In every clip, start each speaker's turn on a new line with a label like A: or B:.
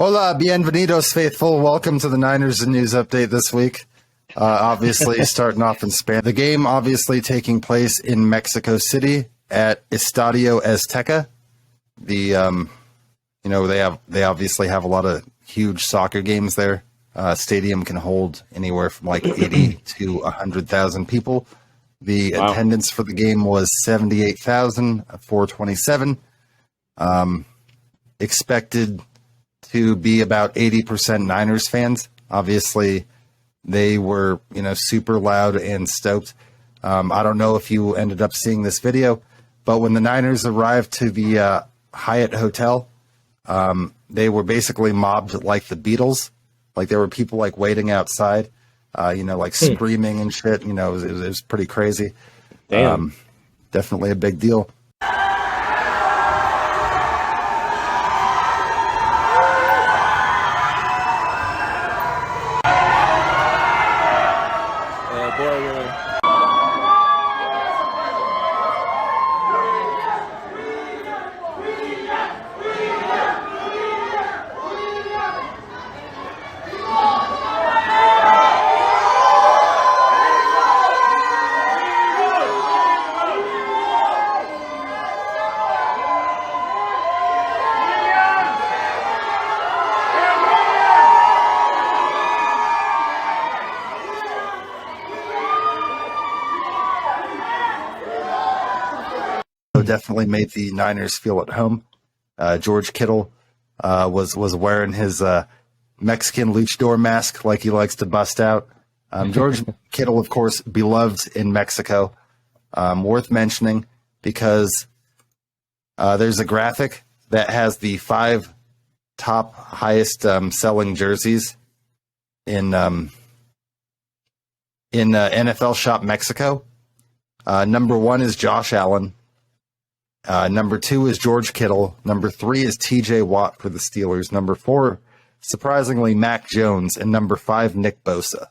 A: Hola, bienvenidos, faithful. Welcome to the Niners News Update this week. Obviously, starting off in Spain. The game obviously taking place in Mexico City at Estadio Azteca. They obviously have a lot of huge soccer games there. Stadium can hold anywhere from like 80 to 100,000 people. The attendance for the game was 78,427. Expected to be about 80% Niners fans. Obviously, they were, super loud and stoked. I don't know if you ended up seeing this video, but when the Niners arrived to the Hyatt Hotel, they were basically mobbed like the Beatles. Like there were people like waiting outside, screaming and shit. It was pretty crazy.
B: Damn.
A: Definitely a big deal. Definitely made the Niners feel at home. George Kittle was wearing his Mexican luchador mask like he likes to bust out. George Kittle, of course, beloved in Mexico. Worth mentioning because there's a graphic that has the 5 top highest selling jerseys in NFL Shop Mexico. Number 1 is Josh Allen. Number 2 is George Kittle. Number 3 is TJ Watt for the Steelers. Number 4, surprisingly, Mac Jones. And number 5, Nick Bosa.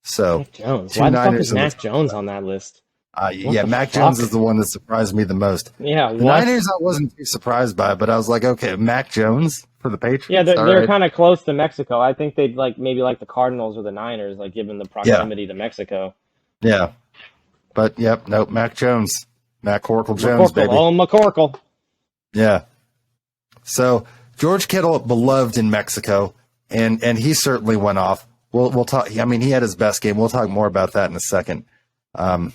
A: So,
B: Mac Jones. Why the fuck is Mac Jones on that list?
A: Mac Jones is the one that surprised me the most.
B: Yeah,
A: the Niners I wasn't too surprised by, but I was like, okay, Mac Jones for the Patriots?
B: Yeah, they're kind of close to Mexico. I think they'd maybe like the Cardinals or the Niners, given the proximity to Mexico.
A: Yeah. But, nope, Mac Jones. Matt Corkle Jones, baby.
B: Oh, McCorkle.
A: Yeah. So George Kittle, beloved in Mexico, and he certainly went off. We'll talk. I mean, he had his best game. We'll talk more about that in a second. One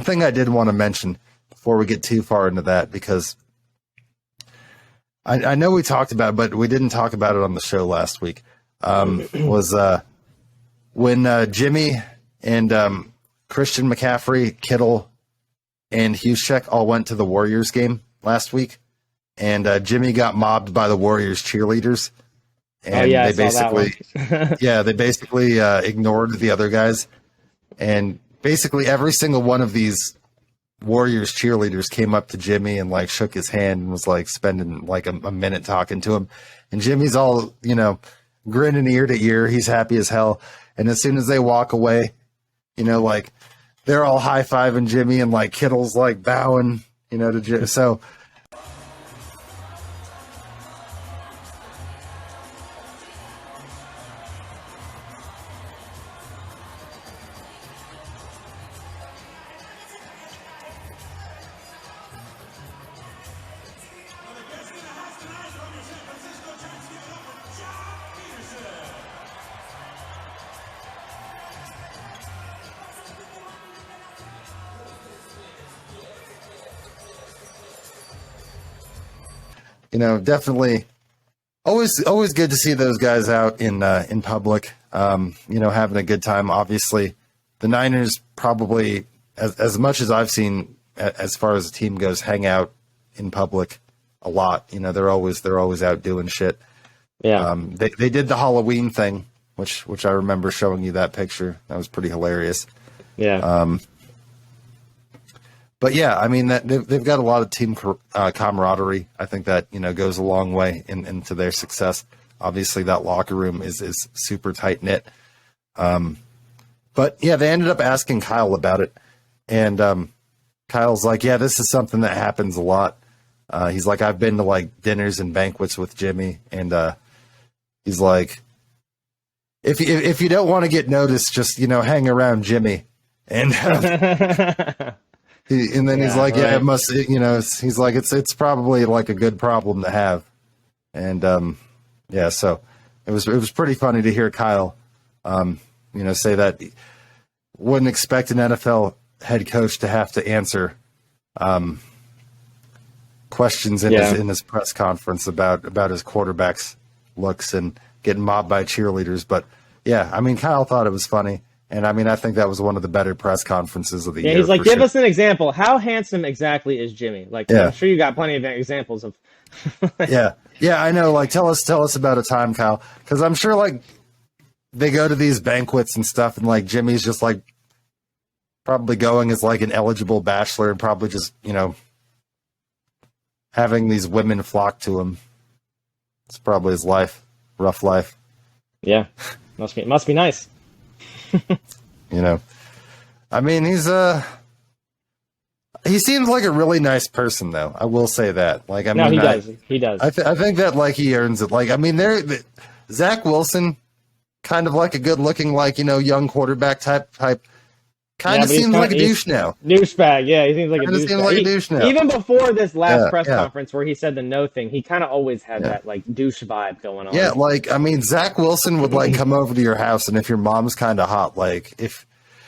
A: thing I did want to mention before we get too far into that, because I know we talked about it, but we didn't talk about it on the show last week, was when Jimmy and Christian McCaffrey, Kittle, and Juszczyk all went to the Warriors game last week, and Jimmy got mobbed by the Warriors cheerleaders, and they basically, ignored the other guys, and basically every single one of these Warriors cheerleaders came up to Jimmy and shook his hand and was spending a minute talking to him, and Jimmy's all grinning ear to ear, he's happy as hell, and as soon as they walk away, they're all high-fiving Jimmy, and Kittle's bowing, to Jimmy. So definitely always good to see those guys out in public, having a good time. Obviously, the Niners probably, as much as I've seen, as far as the team goes, hang out in public a lot. They're always out doing shit.
B: Yeah.
A: They did the Halloween thing, which I remember showing you that picture. That was pretty hilarious.
B: Yeah.
A: But yeah, I mean that they've got a lot of team camaraderie. I think that goes a long way into their success. Obviously, that locker room is super tight knit. But yeah, they ended up asking Kyle about it, and Kyle's like, "Yeah, this is something that happens a lot." He's like, "I've been to dinners and banquets with Jimmy, and He's like, if you don't want to get noticed, just, hang around Jimmy. And then he's like, yeah,
B: right.
A: it must, he's like, it's probably like a good problem to have. And so it was pretty funny to hear Kyle, say that he wouldn't expect an NFL head coach to have to answer questions in his press conference about his quarterback's looks and getting mobbed by cheerleaders. But yeah, I mean, Kyle thought it was funny. And I mean, I think that was one of the better press conferences of the year.
B: Yeah, he's like, give us an example. How handsome exactly is Jimmy? Like, I'm sure you got plenty of examples of.
A: Yeah, I know. Like, tell us about a time, Kyle, because I'm sure like they go to these banquets and stuff, and like Jimmy's just like probably going as like an eligible bachelor and probably just having these women flock to him. It's probably his rough life.
B: Yeah, must be nice.
A: I mean, he seems like a really nice person, though. I will say that. Like, I mean,
B: he does.
A: I think that like he earns it. Like, I mean, Zach Wilson, kind of like a good-looking, like young quarterback type. Kind of seems like a douche now.
B: Douchebag, yeah. He seems like a douchebag.
A: Seems like a douche now.
B: Even before this last press conference where he said the no thing, he kind of always had that like douche vibe going on.
A: Yeah, like I mean, Zach Wilson would like come over to your house, and if your mom's kind of hot, like if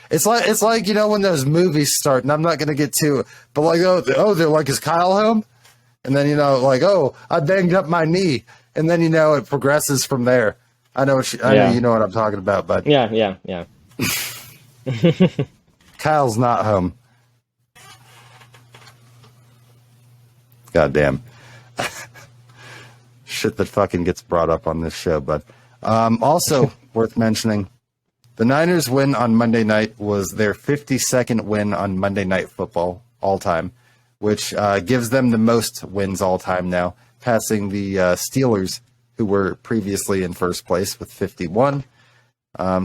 A: it's like when those movies start, and I'm not gonna get to it, but like they're like, is Kyle home? And then like, oh, I banged up my knee, and then it progresses from there. I know you know what I'm talking about, but
B: yeah.
A: Kyle's not home. Goddamn. Shit that fucking gets brought up on this show. But also worth mentioning, the Niners win on Monday night was their 52nd win on Monday Night Football all time, which gives them the most wins all time now, passing the Steelers, who were previously in first place with 51.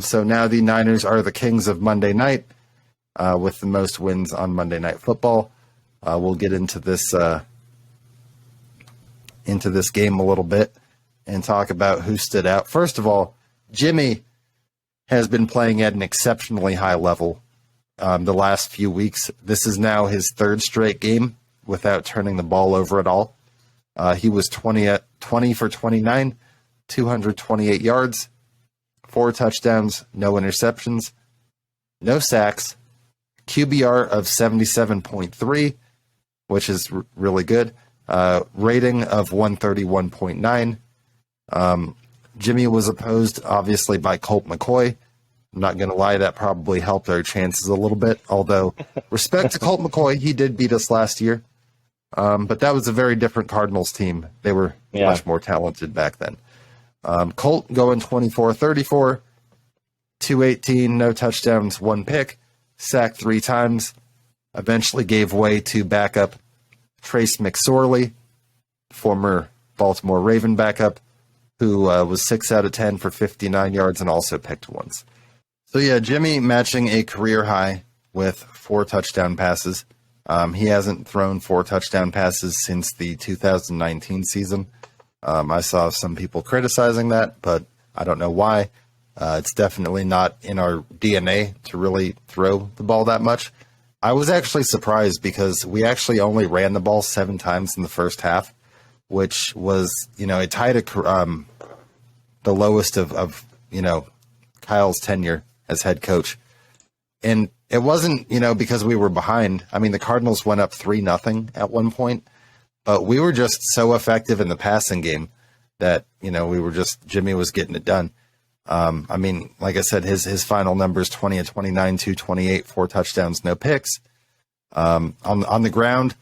A: So now the Niners are the kings of Monday night. With the most wins on Monday Night Football. We'll get into this game a little bit and talk about who stood out. First of all, Jimmy has been playing at an exceptionally high level the last few weeks. This is now his third straight game without turning the ball over at all. He was 20 for 29, 228 yards, 4 touchdowns, no interceptions, no sacks, QBR of 77.3, which is really good. Rating of 131.9. Jimmy was opposed, obviously, by Colt McCoy. I'm not going to lie, that probably helped our chances a little bit. Although, respect to Colt McCoy, he did beat us last year. But that was a very different Cardinals team. They were much more talented back then. Colt going 24-34, 218, no touchdowns, 1 pick. Sacked 3 times, eventually gave way to backup Trace McSorley, former Baltimore Raven backup, who was 6 out of 10 for 59 yards and also picked once. So yeah, Jimmy matching a career high with 4 touchdown passes. He hasn't thrown 4 touchdown passes since the 2019 season. I saw some people criticizing that, but I don't know why. It's definitely not in our DNA to really throw the ball that much. I was actually surprised because we actually only ran the ball 7 times in the first half, which was, it tied the lowest of Kyle's tenure as head coach. And it wasn't, because we were behind. I mean, the Cardinals went up 3-0 at one point, but we were just so effective in the passing game that, Jimmy was getting it done. I mean, like I said, his final numbers, 20 of 29, 228, 4 touchdowns, no picks. On the ground,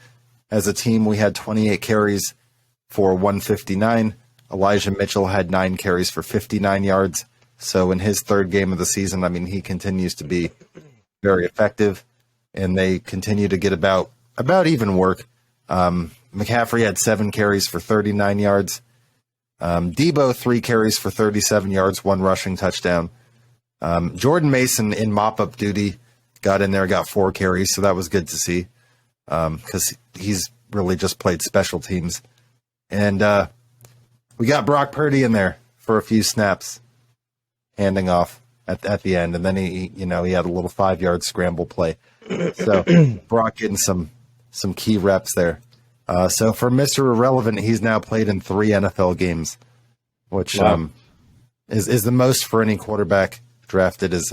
A: as a team, we had 28 carries for 159. Elijah Mitchell had 9 carries for 59 yards. So in his third game of the season, I mean, he continues to be very effective, and they continue to get about even work. McCaffrey had 7 carries for 39 yards. Debo, 3 carries for 37 yards, 1 rushing touchdown. Jordan Mason in mop-up duty got in there, got 4 carries, so that was good to see because he's really just played special teams. And we got Brock Purdy in there for a few snaps, handing off at the end, and then he had a little 5-yard scramble play. So Brock getting some key reps there. So for Mr. Irrelevant, he's now played in 3 NFL games, which
B: Wow.
A: is the most for any quarterback drafted as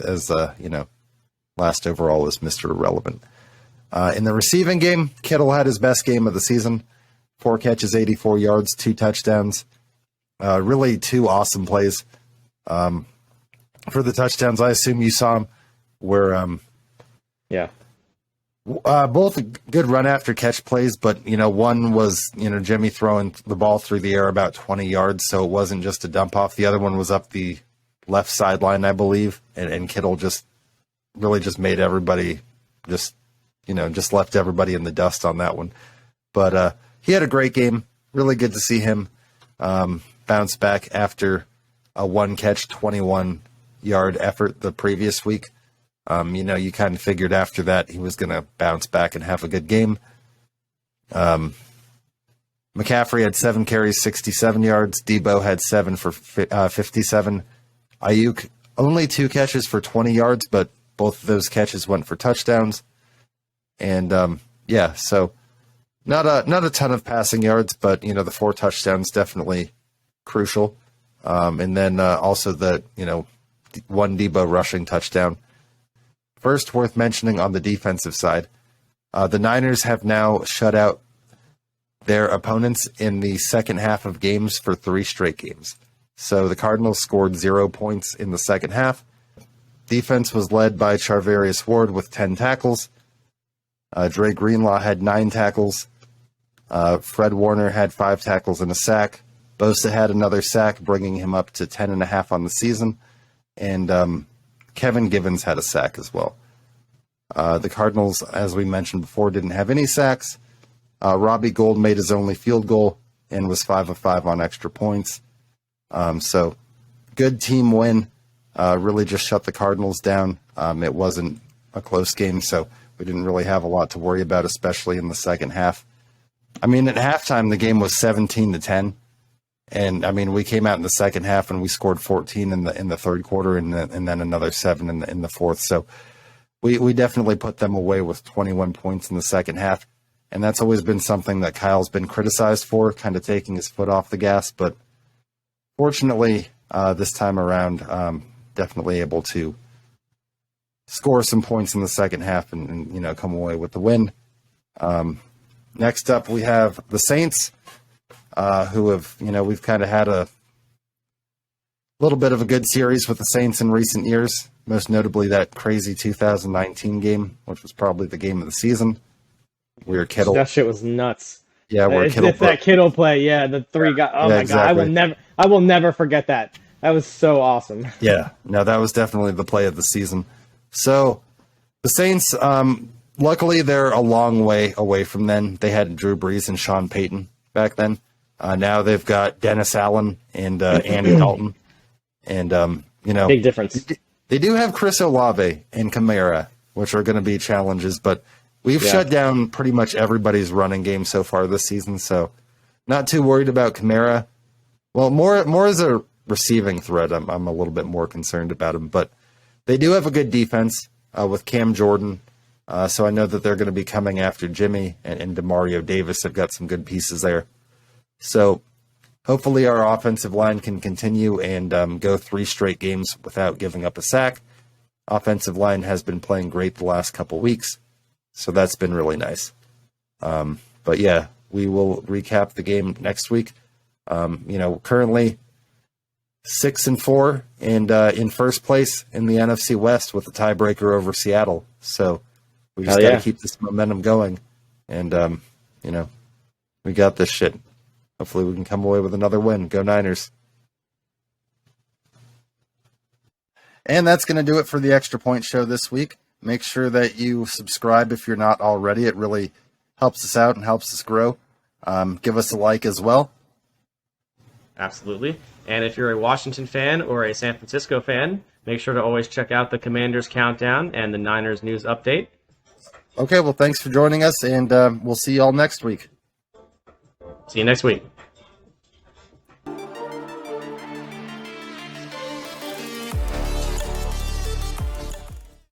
A: last overall is Mr. Irrelevant. In the receiving game, Kittle had his best game of the season. 4 catches, 84 yards, 2 touchdowns. Really 2 awesome plays. For the touchdowns, I assume you saw them, where
B: Yeah.
A: both good run after catch plays, but one was Jimmy throwing the ball through the air about 20 yards, so it wasn't just a dump off. The other one was up the left sideline, I believe, and Kittle just made everybody just left everybody in the dust on that one. But he had a great game. Really good to see him bounce back after a 1-catch, 21-yard effort the previous week. You kind of figured after that he was going to bounce back and have a good game. McCaffrey had 7 carries, 67 yards. Debo had 7 for 57. Ayuk only 2 catches for 20 yards, but both of those catches went for touchdowns. And so not a ton of passing yards, but the 4 touchdowns definitely crucial. And then also the 1 Debo rushing touchdown. First, worth mentioning on the defensive side, the Niners have now shut out their opponents in the second half of games for 3 straight games. So the Cardinals scored 0 points in the second half. Defense was led by Charvarius Ward with 10 tackles. Dre Greenlaw had 9 tackles. Fred Warner had 5 tackles and a sack. Bosa had another sack, bringing him up to 10.5 on the season. And Kevin Givens had a sack as well. The Cardinals, as we mentioned before, didn't have any sacks. Robbie Gould made his only field goal and was 5 of 5 on extra points. So good team win. Really just shut the Cardinals down. It wasn't a close game, so we didn't really have a lot to worry about, especially in the second half. I mean, at halftime, the game was 17-10. And I mean, we came out in the second half and we scored 14 in the third quarter, and then another 7 in the fourth. So we definitely put them away with 21 points in the second half, and that's always been something that Kyle's been criticized for, kind of taking his foot off the gas. But fortunately, this time around, definitely able to score some points in the second half and come away with the win. Next up, we have the Saints. Who have, we've kind of had a little bit of a good series with the Saints in recent years, most notably that crazy 2019 game, which was probably the game of the season, where Kittle.
B: That shit was nuts.
A: Yeah, where Kittle.
B: It's that Kittle play. Yeah, the 3 guys. Oh, my
A: exactly.
B: God. I will never forget that. That was so awesome.
A: Yeah, no, that was definitely the play of the season. So the Saints, luckily, they're a long way away from then. They had Drew Brees and Sean Payton back then. Now they've got Dennis Allen and Andy Dalton. And,
B: Big difference.
A: They do have Chris Olave and Kamara, which are going to be challenges, but we've shut down pretty much everybody's running game so far this season, so not too worried about Kamara. Well, more as a receiving threat, I'm a little bit more concerned about him, but they do have a good defense with Cam Jordan, so I know that they're going to be coming after Jimmy and DeMario Davis. Have got some good pieces there. So hopefully our offensive line can continue and go 3 straight games without giving up a sack. Offensive line has been playing great the last couple weeks, so that's been really nice. But yeah, we will recap the game next week. Currently 6-4 and in first place in the NFC West with a tiebreaker over Seattle. So we just got to keep this momentum going, and we got this shit. Hopefully we can come away with another win. Go Niners. And that's going to do it for the Extra Point Show this week. Make sure that you subscribe if you're not already. It really helps us out and helps us grow. Give us a like as well.
B: Absolutely. And if you're a Washington fan or a San Francisco fan, make sure to always check out the Commanders Countdown and the Niners News Update.
A: Okay, well, thanks for joining us, and we'll see you all next week.
B: See you next week.